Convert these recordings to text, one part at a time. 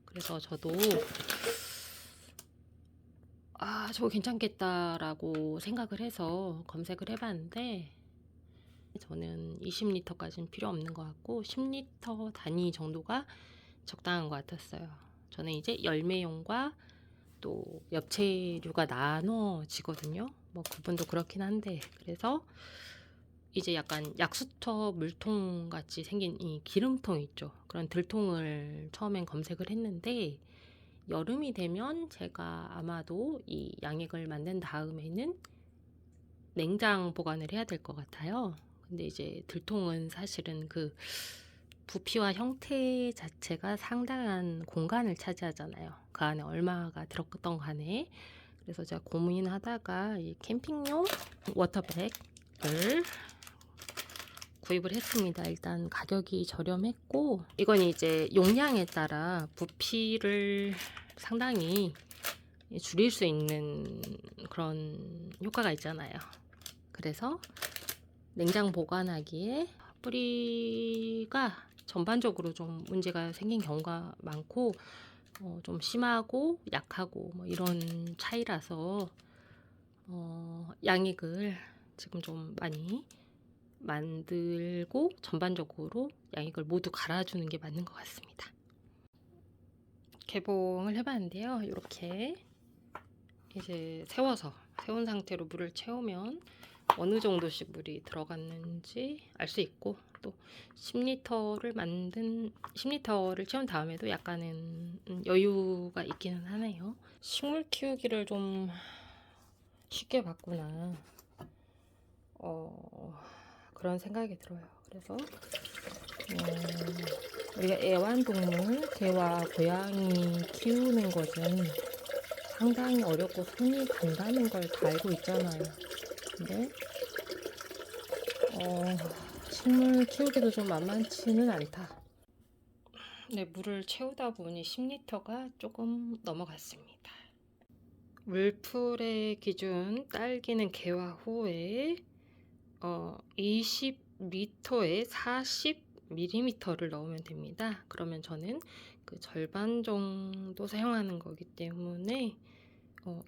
그래서 저도 저거 괜찮겠다라고 생각을 해서 검색을 해봤는데, 저는 20리터까지는 필요 없는 것 같고 10리터 단위 정도가 적당한 것 같았어요. 저는 이제 열매용과 또 엽채류가 나눠지거든요. 뭐 그분도 그렇긴 한데, 그래서 이제 약간 약수터 물통 같이 생긴 이 기름통 있죠. 그런 들통을 처음엔 검색을 했는데, 여름이 되면 제가 아마도 이 양액을 만든 다음에는 냉장 보관을 해야 될 것 같아요. 근데 이제 들통은 사실은 그 부피와 형태 자체가 상당한 공간을 차지하잖아요. 그 안에 얼마가 들었던 간에. 그래서 제가 고민하다가 이 캠핑용 워터백을 구입을 했습니다. 일단 가격이 저렴했고, 이건 이제 용량에 따라 부피를 상당히 줄일 수 있는 그런 효과가 있잖아요. 그래서 냉장 보관하기에 뿌리가 전반적으로 좀 문제가 생긴 경우가 많고, 좀 심하고 약하고 뭐 이런 차이라서 양액을 지금 좀 많이 만들고 전반적으로 양액을 모두 갈아주는 게 맞는 것 같습니다. 개봉을 해봤는데요. 이렇게 이제 세운 상태로 물을 채우면 어느 정도씩 물이 들어갔는지 알 수 있고, 또 10리터를 채운 다음에도 약간은 여유가 있기는 하네요. 식물 키우기를 좀 쉽게 봤구나, 그런 생각이 들어요. 그래서 우리가 애완동물, 개와 고양이 키우는 것은 상당히 어렵고 손이 간다는 걸 다 알고 있잖아요. 근데 식물 키우기도 좀 만만치는 않다. 네, 물을 채우다 보니 10리터가 조금 넘어갔습니다. 물풀의 기준 딸기는 개화 후에 20리터에 40ml를 넣으면 됩니다. 그러면 저는 그 절반 정도 사용하는 거기 때문에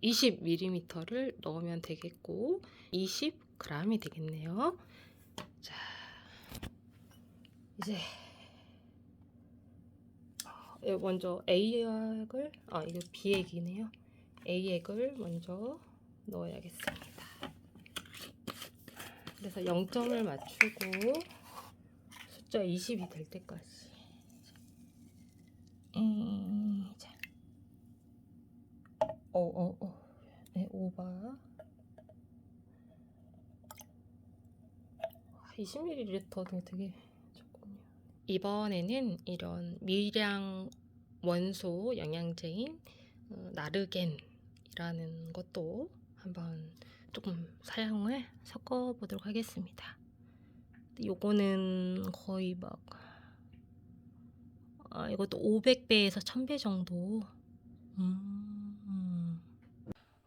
20ml를 넣으면 되겠고 20g이 되겠네요. 자, 이제 먼저 A액을, 이거 B액이네요. A액을 먼저 넣어야겠습니다. 그래서 0점을 맞추고 숫자 20이 될 때까지. 자, 네, 오바. 20ml도 되게 적군요. 이번에는 이런 미량 원소 영양제인 나르겐이라는 것도 한번 조금 사용을 섞어 보도록 하겠습니다. 요거는 거의 막 이것도 500배에서 1000배 정도.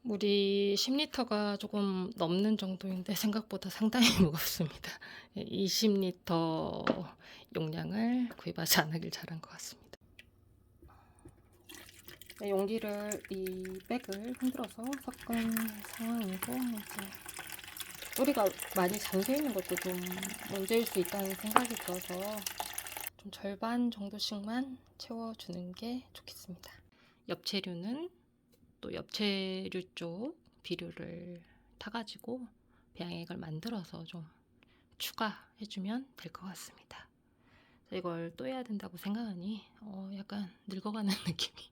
물이 10리터가 조금 넘는 정도인데 생각보다 상당히 무겁습니다. 20리터 용량을 구입하지 않으길 잘한 것 같습니다. 용기를, 이 백을 흔들어서 섞은 상황이고, 이제 뿌리가 많이 잠겨 있는 것도 좀 문제일 수 있다는 생각이 들어서 좀 절반 정도씩만 채워주는 게 좋겠습니다. 엽채류는 또 엽채류 쪽 비료를 타가지고 배양액을 만들어서 좀 추가해주면 될 것 같습니다. 이걸 또 해야 된다고 생각하니 약간 늙어가는 느낌이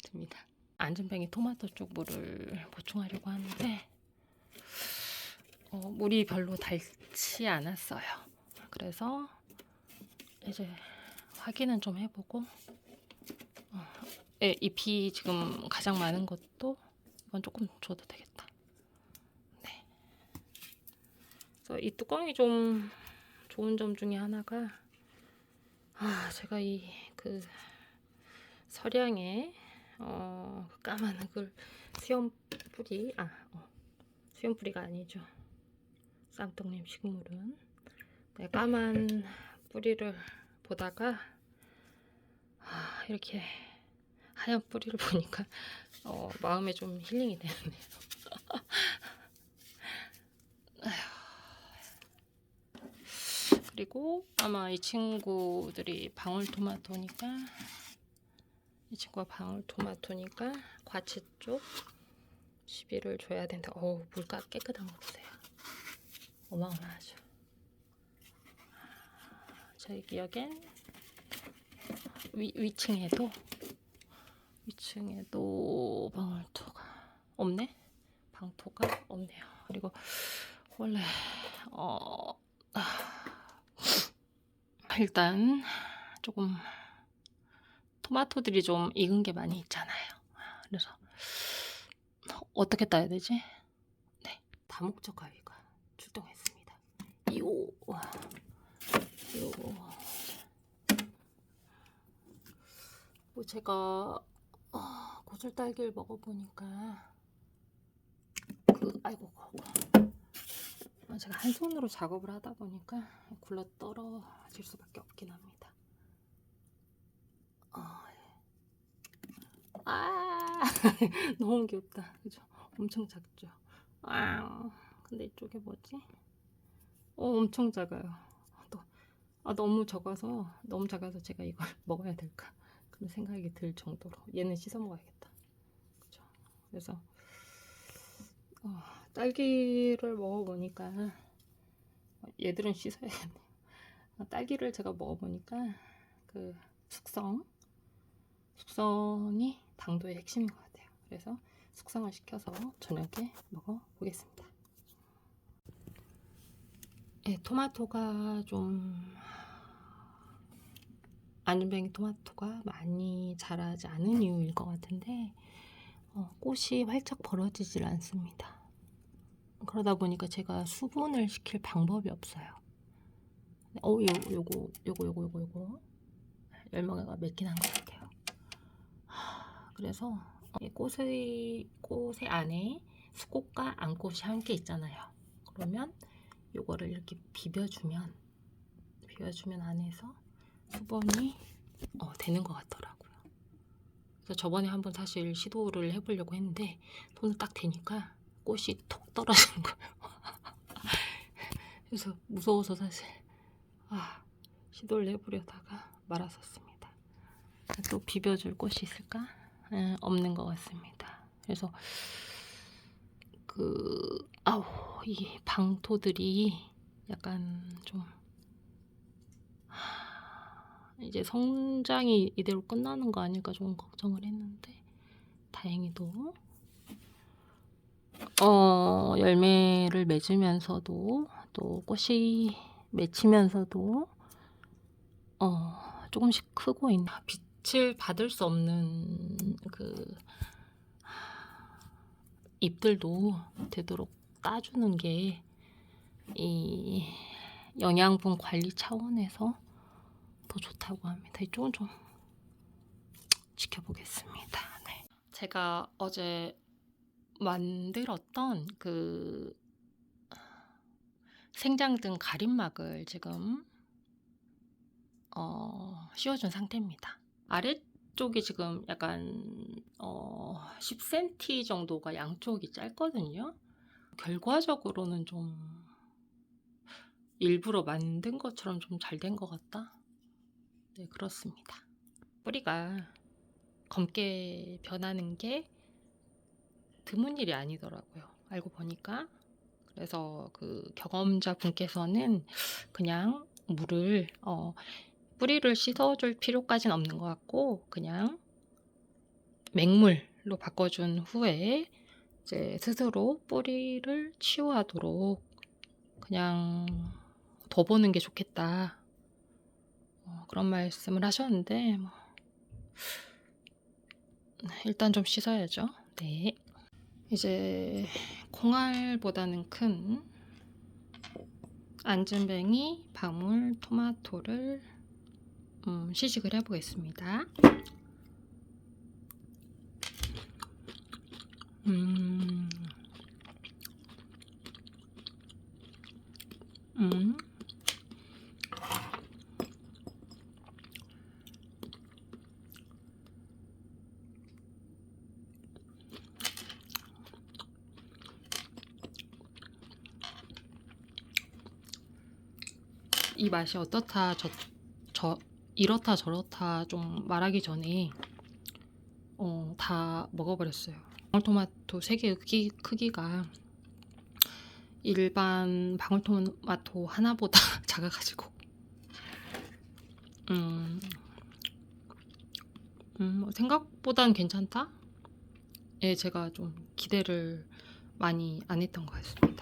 듭니다. 안전뱅이 토마토 쪽 물을 보충하려고 하는데 물이 별로 달지 않았어요. 그래서 이제 확인은 좀 해보고, 잎이 지금 가장 많은 것도 이건 조금 줘도 되겠다. 네. 그래서 이 뚜껑이 좀 좋은 점 중에 하나가, 제가 이 그 서량에 까만 흙을 수염뿌리가 아니죠. 쌍떡님 식물은 까만 뿌리를 보다가 이렇게 하얀 뿌리를 보니까 마음에 좀 힐링이 되네요. 그리고 아마 이 친구들이 방울토마토니까 이 친구가 방울토마토니까 과채 쪽 시비를 줘야 된다. 물가 깨끗한 거 보세요. 어마어마하죠. 저희 기억엔 위층에도 방울토가 없네. 방토가 없네요. 그리고 원래 일단 조금 토마토들이 좀 익은 게 많이 있잖아요. 그래서 어떻게 따야 되지? 네, 다목적 가위가 출동했습니다. 제가 고슬딸기를 먹어보니까 제가 한 손으로 작업을 하다 보니까 굴러 떨어질 수밖에 없긴 합니다. 너무 귀엽다. 그죠? 엄청 작죠? 근데 이쪽에 뭐지? 엄청 작아요. 너무 작아서 제가 이걸 먹어야 될까? 그런 생각이 들 정도로 얘는 씻어 먹어야겠다. 그죠? 그래서 딸기를 먹어보니까 얘들은 씻어야겠네요. 딸기를 제가 먹어보니까 그 숙성이 당도의 핵심인 것 같아요. 그래서 숙성을 시켜서 저녁에 먹어보겠습니다. 네, 토마토가 좀 안전뱅이 토마토가 많이 자라지 않은 이유일 것 같은데 꽃이 활짝 벌어지질 않습니다. 그러다 보니까 제가 수분을 시킬 방법이 없어요. 요거 열매가 맺긴 한 것 같아요. 그래서 꽃의 안에 수꽃과 안꽃이 함께 있잖아요. 그러면 요거를 이렇게 비벼주면 안에서 수분이 되는 것 같더라고요. 그래서 저번에 한번 사실 시도를 해보려고 했는데 손을 딱 대니까 꽃이 톡 떨어지는 거예요. 그래서 무서워서 사실 시도를 해보려다가 말았었습니다. 또 비벼줄 꽃이 있을까? 없는 것 같습니다. 그래서 이 방토들이 약간 좀 이제 성장이 이대로 끝나는 거 아닐까 좀 걱정을 했는데 다행히도 열매를 맺으면서도 또 꽃이 맺히면서도 조금씩 크고 있는 빛을 받을 수 없는 그 잎들도 되도록 따주는 게 이 영양분 관리 차원에서 더 좋다고 합니다. 이쪽은 좀 지켜보겠습니다. 네. 제가 어제 만들었던 그 생장등 가림막을 지금 씌워준 상태입니다. 아래쪽이 지금 약간 10cm 정도가 양쪽이 짧거든요. 결과적으로는 좀 일부러 만든 것처럼 좀 잘 된 것 같다. 네, 그렇습니다. 뿌리가 검게 변하는 게 드문 일이 아니더라고요. 알고 보니까. 그래서 그 경험자 분께서는 그냥 물을 뿌리를 씻어줄 필요까지는 없는 것 같고 그냥 맹물로 바꿔준 후에 이제 스스로 뿌리를 치유하도록 그냥 둬보는 게 좋겠다. 그런 말씀을 하셨는데 일단 좀 씻어야죠. 네. 이제 콩알보다는 큰 안전뱅이 방울 토마토를 시식을 해보겠습니다. 음. 이 맛이 어떻다 이렇다 저렇다 좀 말하기 전에 다 먹어버렸어요. 방울토마토 3개의 크기가 일반 방울토마토 하나보다 작아가지고 생각보단 괜찮다? 예, 제가 좀 기대를 많이 안 했던 것 같습니다.